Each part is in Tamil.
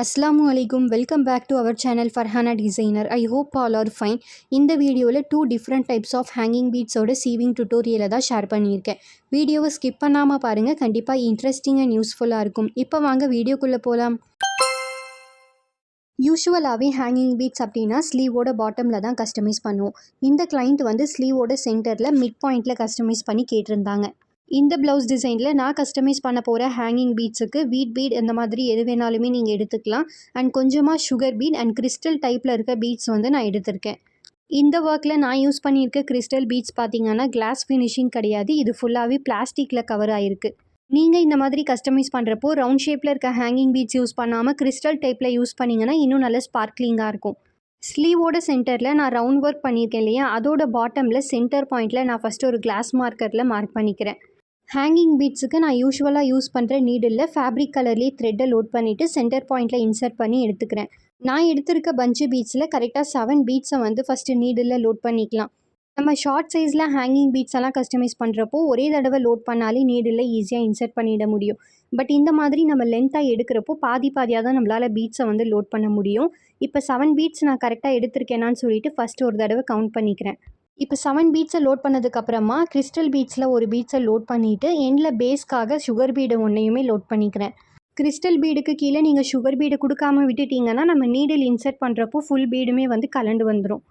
Assalamu alaikum. Welcome back to our channel farhanadesigner. I hope all are fine. இந்த வீடியோவில் 2 different types of hanging beads ஓட சீவிங் tutorial தான் ஷேர் பண்ணியிருக்கேன். வீடியோவை ஸ்கிப் பண்ணாமல் பாருங்கள். கண்டிப்பாக இன்ட்ரெஸ்டிங் அண்ட் யூஸ்ஃபுல்லாக இருக்கும். இப்போ வாங்க வீடியோக்குள்ளே போகலாம். யூஷுவலாகவே ஹேங்கிங் பீட்ஸ் அப்படின்னா ஸ்லீவோட பாட்டமில் தான் கஸ்டமைஸ் பண்ணுவோம். இந்த கிளைண்ட் வந்து ஸ்லீவோட சென்டரில் மிட் பாயிண்டில் கஸ்டமைஸ் பண்ணி கேட்டிருந்தாங்க. இந்த ப்ளவுஸ் டிசைனில் நான் கஸ்டமைஸ் பண்ண போகிற ஹேங்கிங் பீட்ஸுக்கு வீட் பீட் இந்த மாதிரி எது வேணாலுமே நீங்கள் எடுத்துக்கலாம். அண்ட் கொஞ்சமாக சுகர் பீட் அண்ட் கிறிஸ்டல் டைப்பில் இருக்க பீட்ஸ் வந்து நான் எடுத்திருக்கேன். இந்த ஒர்க்கில் நான் யூஸ் பண்ணியிருக்க கிறிஸ்டல் பீட்ஸ் பார்த்தீங்கன்னா கிளாஸ் ஃபினிஷிங் கிடையாது. இது ஃபுல்லாகவே பிளாஸ்டிக்கில் கவர் ஆகிருக்கு. நீங்கள் இந்த மாதிரி கஸ்டமைஸ் பண்ணுறப்போ ரவுண்ட் ஷேப்பில் இருக்க ஹேங்கிங் பீட்ஸ் யூஸ் பண்ணாமல் கிறிஸ்டல் டைப்பில் யூஸ் பண்ணிங்கன்னா இன்னும் நல்ல ஸ்பார்க்லிங்காக இருக்கும். ஸ்லீவோட சென்டரில் நான் ரவுண்ட் ஒர்க் பண்ணியிருக்கேன் இல்லையா, அதோட பாட்டமில் சென்டர் பாயிண்டில் நான் ஃபஸ்ட்டு ஒரு கிளாஸ் மார்க்கரில் மார்க் பண்ணிக்கிறேன். ஹேங்கிங் பீட்ஸுக்கு நான் யூஸ்வலாக யூஸ் பண்ணுற நீடில் ஃபேப்ரிக் கலர்லேயே த்ரெட்டை லோட் பண்ணிவிட்டு சென்டர் பாயிண்டில் இன்சர்ட் பண்ணி எடுத்துக்கிறேன். நான் எடுத்திருக்க பஞ்சு பீட்ஸில் கரெக்டாக 7 பீட்ஸை வந்து ஃபஸ்ட்டு நீடில் லோட் பண்ணிக்கலாம். நம்ம ஷார்ட் சைஸில் ஹேங்கிங் பீட்ஸ் எல்லாம் கஸ்டமைஸ் பண்ணுறப்போ ஒரே தடவை லோட் பண்ணாலே நீடில் ஈஸியாக இன்சர்ட் பண்ணிட முடியும். பட் இந்த மாதிரி நம்ம லென்த்தாக எடுக்கிறப்போ பாதியாக தான் நம்மளால் பீட்ஸை வந்து லோட் பண்ண முடியும். இப்போ 7 பீட்ஸ் நான் கரெக்டாக எடுத்திருக்கேனான்னு சொல்லிட்டு ஃபஸ்ட்டு ஒரு தடவை கவுண்ட் பண்ணிக்கிறேன். இப்போ 7 பீட்ஸை லோட் பண்ணதுக்கப்புறமா கிறிஸ்டல் பீட்ஸில் ஒரு பீட்ஸை லோட் பண்ணிவிட்டு எண்டில் பேஸ்க்காக சுகர் பீடு ஒன்றையுமே லோட் பண்ணிக்கிறேன். கிறிஸ்டல் பீடுக்கு கீழே நீங்கள் சுகர் பீடு கொடுக்காமல் விட்டுட்டிங்கன்னா நம்ம நீடில் இன்சர்ட் பண்ணுறப்போ ஃபுல் பீடுமே வந்து கலண்டு வந்துடும்.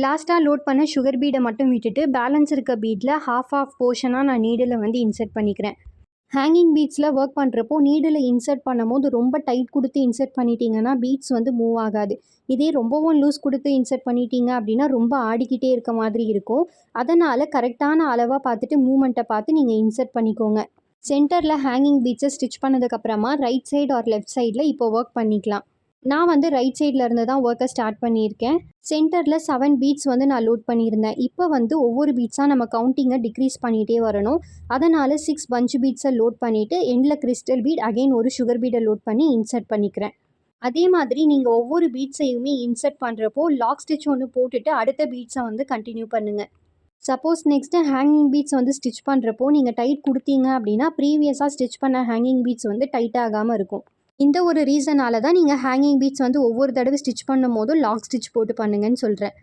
லாஸ்ட்டாக லோட் பண்ண சுகர் பீடை மட்டும் விட்டுட்டு பேலன்ஸ் இருக்க பீடில் ஹாஃப் போர்ஷனாக நான் நீடில் வந்து இன்சர்ட் பண்ணிக்கிறேன். ஹேங்கிங் பீட்ஸில் ஒர்க் பண்ணுறப்போ நீடில் இன்சர்ட் பண்ணும்போது ரொம்ப டைட் கொடுத்து இன்சர்ட் பண்ணிட்டீங்கன்னா பீட்ஸ் வந்து மூவ் ஆகாது. இதே ரொம்பவும் லூஸ் கொடுத்து இன்சர்ட் பண்ணிட்டீங்க அப்படின்னா ரொம்ப ஆடிக்கிட்டே இருக்க மாதிரி இருக்கும். அதனால் கரெக்டான அளவாக பார்த்துட்டு மூமெண்ட்டை பார்த்து நீங்கள் இன்சர்ட் பண்ணிக்கோங்க. சென்டரில் ஹேங்கிங் பீட்ஸை ஸ்டிச் பண்ணதுக்கப்புறமா ரைட் சைடு ஆர் லெஃப்ட் சைடில் இப்போ ஒர்க் பண்ணிக்கலாம். நான் வந்து ரைட் சைடில் இருந்து தான் ஒர்க்கை ஸ்டார்ட் பண்ணியிருக்கேன். சென்டரில் 7 பீட்ஸ் வந்து நான் லோட் பண்ணியிருந்தேன். இப்போ வந்து ஒவ்வொரு பீட்ஸாக நம்ம கவுண்டிங்கை டிக்ரீஸ் பண்ணிகிட்டே வரணும். அதனால் 6 பஞ்சு பீட்ஸை லோட் பண்ணிவிட்டு எண்டில் கிறிஸ்டல் பீட் அகெயின் ஒரு சுகர் பீடை லோட் பண்ணி இன்சர்ட் பண்ணிக்கிறேன். அதே மாதிரி நீங்கள் ஒவ்வொரு பீட்ஸையுமே இன்சர்ட் பண்ணுறப்போ லாக் ஸ்டிச் ஒன்று போட்டுட்டு அடுத்த பீட்ஸை வந்து கண்டினியூ பண்ணுங்கள். சப்போஸ் நெக்ஸ்ட்டு ஹேங்கிங் பீட்ஸ் வந்து ஸ்டிச் பண்ணுறப்போ நீங்கள் டைட் கொடுத்தீங்க அப்படின்னா ப்ரீவியஸாக ஸ்டிச் பண்ண ஹேங்கிங் பீட்ஸ் வந்து டைட் ஆகாமல் இருக்கும். இந்த ஒரு ரீசனால தான் நீங்கள் ஹேங்கிங் பீட்ஸ் வந்து ஒவ்வொரு தடவை ஸ்டிச் பண்ணும் போதும் லாக் ஸ்டிச் போட்டு பண்ணுங்கன்னு சொல்கிறேன்.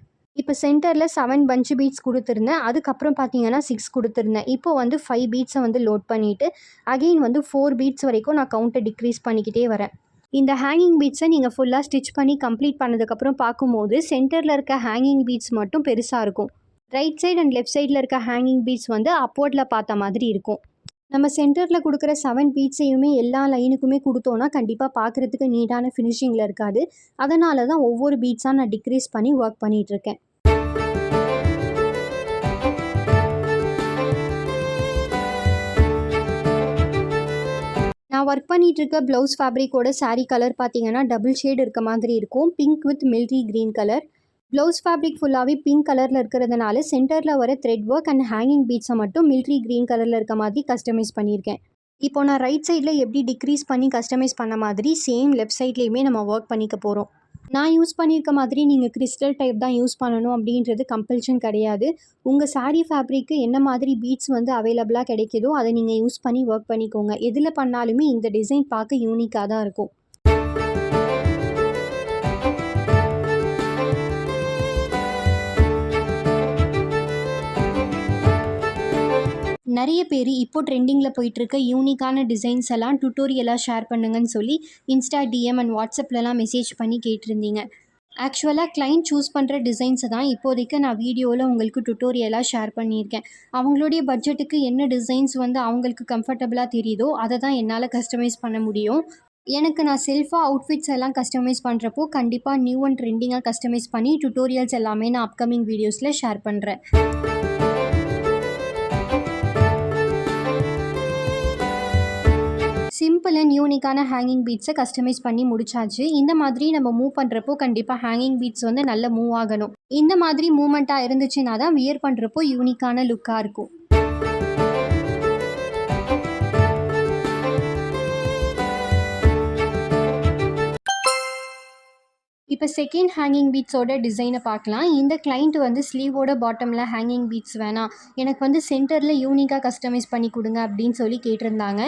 இப்போ சென்டரில் 7 பஞ்சு பீட்ஸ் கொடுத்துருந்தேன். அதுக்கப்புறம் பார்த்தீங்கன்னா 6 கொடுத்துருந்தேன். இப்போ வந்து 5 பீட்ஸை வந்து லோட் பண்ணிவிட்டு அகெயின் வந்து 4 பீட்ஸ் வரைக்கும் நான் கவுண்ட்டை டிக்ரீஸ் பண்ணிக்கிட்டே வரேன். இந்த ஹேங்கிங் பீட்ஸை நீங்கள் ஃபுல்லாக ஸ்டிச் பண்ணி கம்ப்ளீட் பண்ணதுக்கப்புறம் பார்க்கும்போது சென்டரில் இருக்க ஹேங்கிங் பீட்ஸ் மட்டும் பெருசாக இருக்கும். ரைட் சைடு அண்ட் லெஃப்ட் சைடில் இருக்க ஹேங்கிங் பீட்ஸ் வந்து அப்வர்டில் பார்த்த மாதிரி இருக்கும். நம்ம சென்டரில் கொடுக்குற 7 பீட்ஸையுமே எல்லா லைனுக்குமே கொடுத்தோன்னா கண்டிப்பாக பார்க்குறதுக்கு நீட்டான ஃபினிஷிங்கில் இருக்காது. அதனால தான் ஒவ்வொரு பீட்ஸாக நான் டிக்ரீஸ் பண்ணி ஒர்க் பண்ணிகிட்ருக்கேன். நான் ஒர்க் பண்ணிகிட்ருக்க ப்ளவுஸ் ஃபேப்ரிக்கோட சாரீ கலர் பார்த்தீங்கன்னா டபுள் ஷேட் இருக்க மாதிரி இருக்கும். Pink with military green colour. Blouse fabric ஃபுல்லாகவே பிங்க் கலரில் இருக்கிறதுனால சென்டரில் வர த்ரெட் ஒர்க் அண்ட் ஹேங்கிங் பீட்ஸை மட்டும் மில்ட்ரி க்ரீன் கலரில் இருக்க மாதிரி கஸ்டமைஸ் பண்ணியிருக்கேன். இப்போ நான் ரைட் சைடில் எப்படி டிக்ரீஸ் பண்ணி கஸ்டமைஸ் பண்ண மாதிரி சேம் லெஃப்ட் சைட்லேயுமே நம்ம ஒர்க் பண்ணிக்க போகிறோம். நான் யூஸ் பண்ணியிருக்க மாதிரி நீங்கள் கிறிஸ்டல் டைப் தான் யூஸ் பண்ணணும் அப்படின்றது கம்பல்ஷன் கிடையாது. உங்கள் சாரீ ஃபேப்ரிக்கு என்ன மாதிரி பீட்ஸ் வந்து அவைலபிளாக கிடைக்குதோ அதை நீங்கள் யூஸ் பண்ணி ஒர்க் பண்ணிக்கோங்க. எதில் பண்ணாலுமே இந்த டிசைன் பார்க்க யூனிக்காக தான் இருக்கும். நிறைய பேர் இப்போ ட்ரெண்டிங்கில் போயிட்டுருக்க யூனிக்கான டிசைன்ஸ் எல்லாம் டுட்டோரியலாக ஷேர் பண்ணுங்கன்னு சொல்லி இன்ஸ்டா டிஎம் அண்ட் வாட்ஸ்அப்லலாம் மெசேஜ் பண்ணி கேட்டிருந்தீங்க. ஆக்சுவலாக கிளைண்ட் சூஸ் பண்ணுற டிசைன்ஸை தான் இப்போதைக்கு நான் வீடியோவில் உங்களுக்கு டுட்டோரியலாக ஷேர் பண்ணியிருக்கேன். அவங்களுடைய பட்ஜெட்டுக்கு என்ன டிசைன்ஸ் வந்து அவங்களுக்கு கம்ஃபர்டபுளாக தெரியுதோ அதை தான் என்னால் கஸ்டமைஸ் பண்ண முடியும். எனக்கு நான் செல்ஃபாக அவுட்ஃபிட்ஸ் எல்லாம் கஸ்டமைஸ் பண்ணுறப்போ கண்டிப்பாக நியூ அண்ட் ட்ரெண்டிங்காக கஸ்டமைஸ் பண்ணி டுட்டோரியல்ஸ் எல்லாமே நான் அப்கமிங் வீடியோஸில் ஷேர் பண்ணுறேன். சிம்பிள் அண்ட் யூனிக்கான ஹேங்கிங் பீட்ஸை கஸ்டமைஸ் பண்ணி முடிச்சாச்சு. இந்த மாதிரி நம்ம மூவ் பண்ணுறப்போ கண்டிப்பாக ஹேங்கிங் பீட்ஸ் வந்து நல்ல மூவ் ஆகணும். இந்த மாதிரி மூவ்மெண்ட்டாக இருந்துச்சுன்னா தான் வியர் பண்ணுறப்போ யூனிக்கான லுக்காக இருக்கும். இப்போ செகண்ட் ஹேங்கிங் பீட்ஸோட டிசைனை பார்க்கலாம். இந்த கிளைண்ட் வந்து ஸ்லீவோட பாட்டமில் ஹேங்கிங் பீட்ஸ் வேணாம், எனக்கு வந்து சென்டரில் யூனிக்காக கஸ்டமைஸ் பண்ணி கொடுங்க அப்படின்னு சொல்லி கேட்டிருந்தாங்க.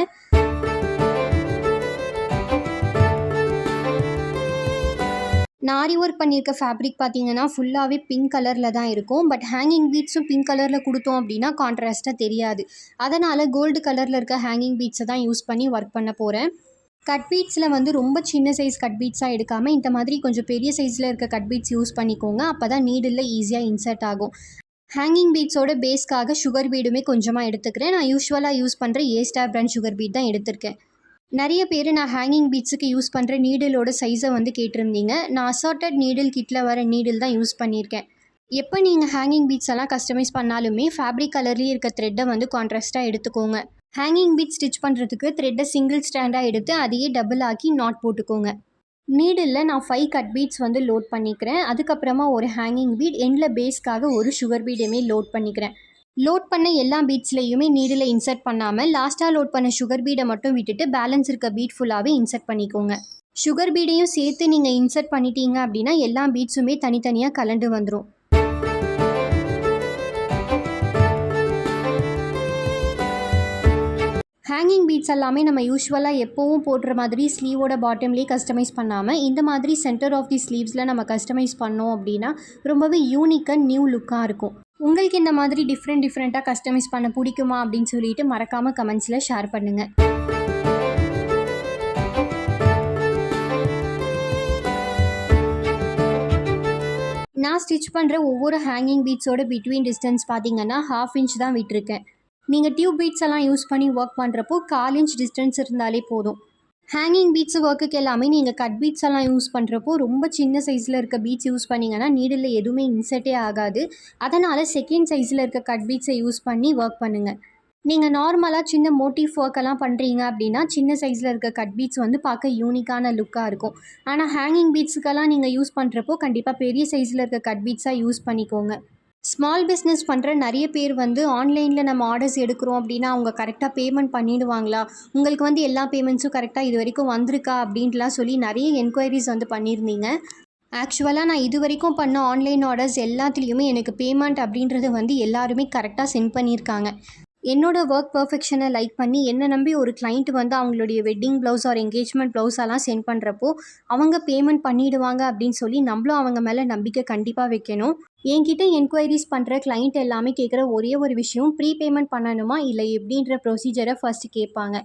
நான் ஆரி ஒர்க் பண்ணியிருக்க ஃபேப்ரிக் பார்த்தீங்கன்னா ஃபுல்லாகவே பிங்க் கலரில் தான் இருக்கும். பட் ஹேங்கிங் பீட்ஸும் பிங்க் கலரில் கொடுத்தோம் அப்படின்னா கான்ட்ராஸ்ட்டாக தெரியாது. அதனால் கோல்டு கலரில் இருக்க ஹேங்கிங் பீட்ஸை தான் யூஸ் பண்ணி ஒர்க் பண்ண போகிறேன். கட் பீட்ஸில் வந்து ரொம்ப சின்ன சைஸ் கட் பீட்ஸாக எடுக்காமல் இந்த மாதிரி கொஞ்சம் பெரிய சைஸில் இருக்க கட் பீட்ஸ் யூஸ் பண்ணிக்கோங்க. அப்போ தான் நீடில் ஈஸியாக இன்சர்ட் ஆகும். ஹேங்கிங் பீட்ஸோட பேஸ்க்காக சுகர் பீடுமே கொஞ்சமாக எடுத்துக்கிறேன். நான் யூஸ்வலாக யூஸ் பண்ணுற A-ஸ்டார் பிராண்ட் சுகர் பீட் தான் எடுத்திருக்கேன். நிறைய பேர் நான் ஹேங்கிங் பீட்ஸுக்கு யூஸ் பண்ணுற நீடிலோட சைஸை வந்து கேட்டிருந்தீங்க. நான் அசார்ட்டட் நீடில் கிட்டில் வர நீடில் தான் யூஸ் பண்ணியிருக்கேன். எப்போ நீங்கள் ஹேங்கிங் பீட்ஸ் எல்லாம் கஸ்டமைஸ் பண்ணாலுமே ஃபேப்ரிக் கலர்லேயே இருக்க த்ரெட்டை வந்து கான்ட்ராஸ்ட்டாக எடுத்துக்கோங்க. ஹேங்கிங் பீட் ஸ்டிச் பண்ணுறதுக்கு த்ரெட்டை சிங்கிள் ஸ்டாண்டாக எடுத்து அதையே டபுள் ஆக்கி நாட் போட்டுக்கோங்க. நீடிலில் நான் 5 கட் பீட்ஸ் வந்து லோட் பண்ணிக்கிறேன். அதுக்கப்புறமா ஒரு ஹேங்கிங் பீட், எண்டில் பேஸ்க்காக ஒரு சுகர் பீடுமே லோட் பண்ணிக்கிறேன். லோட் பண்ண எல்லா பீட்ஸ்லேயுமே நீடில் இன்சர்ட் பண்ணாமல் லாஸ்ட்டாக லோட் பண்ண சுகர் பீடை மட்டும் விட்டுட்டு பேலன்ஸ் இருக்க பீட் ஃபுல்லாகவே இன்சர்ட் பண்ணிக்கோங்க. சுகர் பீடையும் சேர்த்து நீங்கள் இன்சர்ட் பண்ணிட்டீங்க அப்படின்னா எல்லா பீட்ஸுமே தனித்தனியாக கலண்டு வந்துடும். ஹேங்கிங் பீட்ஸ் எல்லாமே நம்ம யூஸ்வலாக எப்போவும் போடுற மாதிரி ஸ்லீவோட பாட்டம்லேயே கஸ்டமைஸ் பண்ணாமல் இந்த மாதிரி சென்டர் ஆஃப் தி ஸ்லீவ்ஸில் நம்ம கஸ்டமைஸ் பண்ணோம் அப்படின்னா ரொம்பவே யூனிக்காக நியூ லுக்காக இருக்கும். உங்களுக்கு இந்த மாதிரி டிஃப்ரெண்ட்டாக கஸ்டமைஸ் பண்ண பிடிக்குமா அப்படின்னு சொல்லிட்டு மறக்காமல் கமெண்ட்ஸில் ஷேர் பண்ணுங்கள். நான் ஸ்டிச் பண்ணுற ஒவ்வொரு ஹேங்கிங் பீட்ஸோட பிட்வீன் டிஸ்டன்ஸ் பார்த்தீங்கன்னா 1/2 இன்ச் தான் விட்டுருக்கேன். நீங்கள் டியூப் பீட்ஸ் எல்லாம் யூஸ் பண்ணி ஒர்க் பண்ணுறப்போ 1/4 இன்ச் டிஸ்டன்ஸ் இருந்தாலே போதும். ஹேங்கிங் பீட்ஸ் ஒர்க்குக்கு எல்லாமே நீங்கள் கட் பீட்ஸ் எல்லாம் யூஸ் பண்ணுறப்போ ரொம்ப சின்ன சைஸில் இருக்க பீட்ஸ் யூஸ் பண்ணிங்கன்னா நீடில் எதுவுமே இன்சர்ட்டே ஆகாது. அதனால் செகண்ட் சைஸில் இருக்க கட் பீட்ஸை யூஸ் பண்ணி ஒர்க் பண்ணுங்கள். நீங்கள் நார்மலாக சின்ன மோட்டிவ் ஒர்க்கெல்லாம் பண்ணுறீங்க அப்படின்னா சின்ன சைஸில் இருக்க கட் பீட்ஸ் வந்து பார்க்க யூனிக்கான லுக்காக இருக்கும். ஆனால் ஹேங்கிங் பீட்ஸுக்கெல்லாம் நீங்கள் யூஸ் பண்ணுறப்போ கண்டிப்பாக பெரிய சைஸில் இருக்க கட் பீட்ஸாக யூஸ் பண்ணிக்கோங்க. ஸ்மால் பிஸ்னஸ் பண்ணுற நிறைய பேர் வந்து ஆன்லைனில் நம்ம ஆர்டர்ஸ் எடுக்கிறோம் அப்படின்னா அவங்க கரெக்டாக பேமெண்ட் பண்ணிவிடுவாங்களா, உங்களுக்கு வந்து எல்லா பேமெண்ட்ஸும் கரெக்டாக இது வரைக்கும் வந்திருக்கா அப்படின்ட்டுலாம் சொல்லி நிறைய என்கொயரிஸ் வந்து பண்ணியிருந்தீங்க. ஆக்சுவலாக நான் இது வரைக்கும் பண்ண ஆன்லைன் ஆர்டர்ஸ் எல்லாத்துலேயுமே எனக்கு பேமெண்ட் அப்படின்றது வந்து எல்லாருமே கரெக்டாக சென்ட் பண்ணியிருக்காங்க. என்னோடய ஒர்க் பர்ஃபெக்ஷனை லைக் பண்ணி என்னை நம்பி ஒரு கிளைண்ட் வந்து அவங்களுடைய wedding blouse or engagement blouse எல்லாம் சென்ட் பண்ணுறப்போ அவங்க பேமெண்ட் பண்ணிவிடுவாங்க அப்படின்னு சொல்லி நம்மளும் அவங்க மேலே நம்பிக்கை கண்டிப்பாக வைக்கணும். என்கிட்ட என்கொயரிஸ் பண்ணுற கிளைண்ட் எல்லாமே கேட்குற ஒரே ஒரு விஷயம், ப்ரீ பேமெண்ட் பண்ணணுமா இல்லை எப்படின்ற ப்ரொசீஜரை ஃபஸ்ட்டு கேட்பாங்க.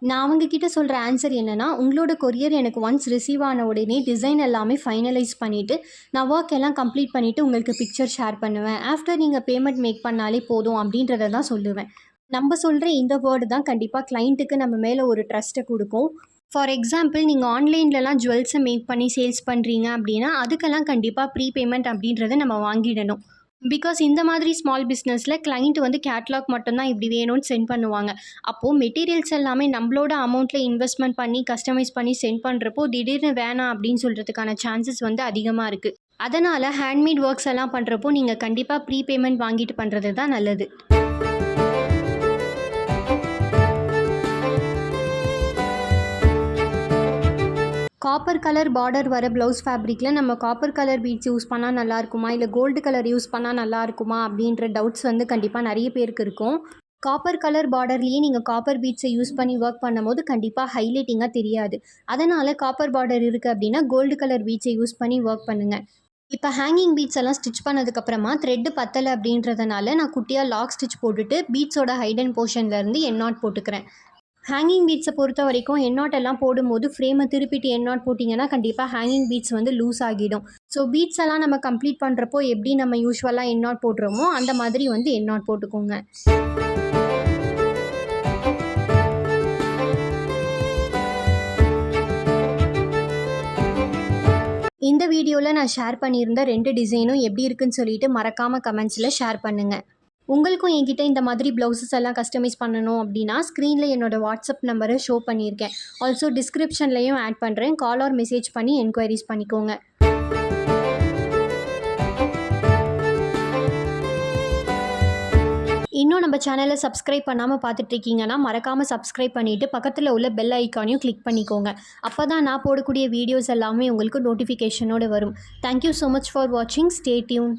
நான் அவங்கக்கிட்ட சொல்கிற ஆன்சர் என்னென்னா, உங்களோட கொரியர் எனக்கு ஒன்ஸ் ரிசீவ் ஆன உடனே டிசைன் எல்லாமே ஃபைனலைஸ் பண்ணிவிட்டு நான் ஒர்க் எல்லாம் கம்ப்ளீட் பண்ணிவிட்டு உங்களுக்கு பிக்சர் ஷேர் பண்ணுவேன். ஆஃப்டர் நீங்கள் பேமெண்ட் மேக் பண்ணாலே போதும் அப்படின்றத தான் சொல்லுவேன். நம்ம சொல்கிற இந்த வேர்டு தான் கண்டிப்பாக கிளைண்ட்டுக்கு நம்ம மேலே ஒரு ட்ரஸ்ட்டை கொடுக்கும். ஃபார் எக்ஸாம்பிள், நீங்கள் ஆன்லைன்லலாம் ஜுவல்ஸை மேக் பண்ணி சேல்ஸ் பண்ணுறீங்க அப்படின்னா அதுக்கெல்லாம் கண்டிப்பாக ப்ரீ பேமெண்ட் அப்படின்றத நம்ம வாங்கிடணும். பிகாஸ் இந்த மாதிரி ஸ்மால் பிஸ்னஸில் கிளைண்ட் வந்து கேட்லாக் மட்டும்தான் இப்படி வேணும்னு சென்ட் பண்ணுவாங்க. அப்போது மெட்டீரியல்ஸ் எல்லாமே நம்மளோட அமௌண்ட்டில் இன்வெஸ்ட்மெண்ட் பண்ணி கஸ்டமைஸ் பண்ணி சென்ட் பண்ணுறப்போ திடீர்னு வேணாம் அப்படின்னு சொல்கிறதுக்கான சான்சஸ் வந்து அதிகமாக இருக்குது. அதனால் ஹேண்ட்மேட் ஒர்க்ஸ் எல்லாம் பண்ணுறப்போ நீங்கள் கண்டிப்பாக ப்ரீ பேமெண்ட் வாங்கிட்டு பண்ணுறது தான் நல்லது. காப்பர் கலர் பார்டர் வர ப்ளவுஸ் ஃபேப்ரிக்கில் நம்ம காப்பர் கலர் பீட்ஸ் யூஸ் பண்ணால் நல்லாயிருக்குமா இல்லை கோல்டு கலர் யூஸ் பண்ணால் நல்லாயிருக்குமா அப்படின்ற டவுட்ஸ் வந்து கண்டிப்பாக நிறைய பேருக்கு இருக்கும். காப்பர் கலர் பார்டர்லேயே நீங்கள் காப்பர் பீட்ஸை யூஸ் பண்ணி ஒர்க் பண்ணும்போது கண்டிப்பாக ஹைலைட்டிங்காக தெரியாது. அதனால் காப்பர் பார்டர் இருக்குது அப்படின்னா கோல்டு கலர் பீட்ஸை யூஸ் பண்ணி ஒர்க் பண்ணுங்கள். இப்போ ஹேங்கிங் பீட்ஸ் எல்லாம் ஸ்டிச் பண்ணதுக்கப்புறமா த்ரெட்டு பத்தலை அப்படின்றதுனால நான் குட்டியாக லாக் ஸ்டிச் போட்டுட்டு பீட்ஸோட ஹைடன் போர்ஷன்லேருந்து எண்ணாட் போட்டுக்கிறேன். ஹேங்கிங் பீட்ஸை பொறுத்த வரைக்கும் எண்ணாட் எல்லாம் போடும்போது ஃப்ரேமை திருப்பிட்டு எண்ணாட் போட்டிங்கன்னா கண்டிப்பாக ஹேங்கிங் பீட்ஸ் வந்து லூஸ் ஆகிடும். ஸோ பீட்ஸ் எல்லாம் நம்ம கம்ப்ளீட் பண்ணுறப்போ எப்படி நம்ம யூஸ்வலாக எண்ணாட் போடுறோமோ அந்த மாதிரி வந்து எண்ணாட் போட்டுக்கோங்க. இந்த வீடியோவில் நான் ஷேர் பண்ணியிருந்த 2 டிசைனும் எப்படி இருக்குன்னு சொல்லிட்டு மறக்காமல் கமெண்ட்ஸில் ஷேர் பண்ணுங்கள். உங்களுக்கும் என்கிட்ட இந்த மாதிரி ப்ளவுசஸ் எல்லாம் கஸ்டமைஸ் பண்ணணும் அப்படின்னா ஸ்க்ரீனில் என்னோடய வாட்ஸ்அப் நம்பரை ஷோ பண்ணியிருக்கேன். ஆல்சோ டிஸ்கிரிப்ஷன்லையும் ஆட் பண்ணுறேன். கால் ஆர் மெசேஜ் பண்ணி என்கொயரிஸ் பண்ணிக்கோங்க. இன்னும் நம்ம சேனலை சப்ஸ்கிரைப் பண்ணாமல் பார்த்துட்ருக்கீங்கன்னா மறக்காமல் சப்ஸ்கிரைப் பண்ணிவிட்டு பக்கத்தில் உள்ள பெல் ஐக்கானையும் கிளிக் பண்ணிக்கோங்க. அப்போ தான் நான் போடக்கூடிய வீடியோஸ் எல்லாமே உங்களுக்கு நோட்டிஃபிகேஷனோடு வரும். தேங்க்யூ ஸோ மச் ஃபார் வாட்சிங். Stay tune.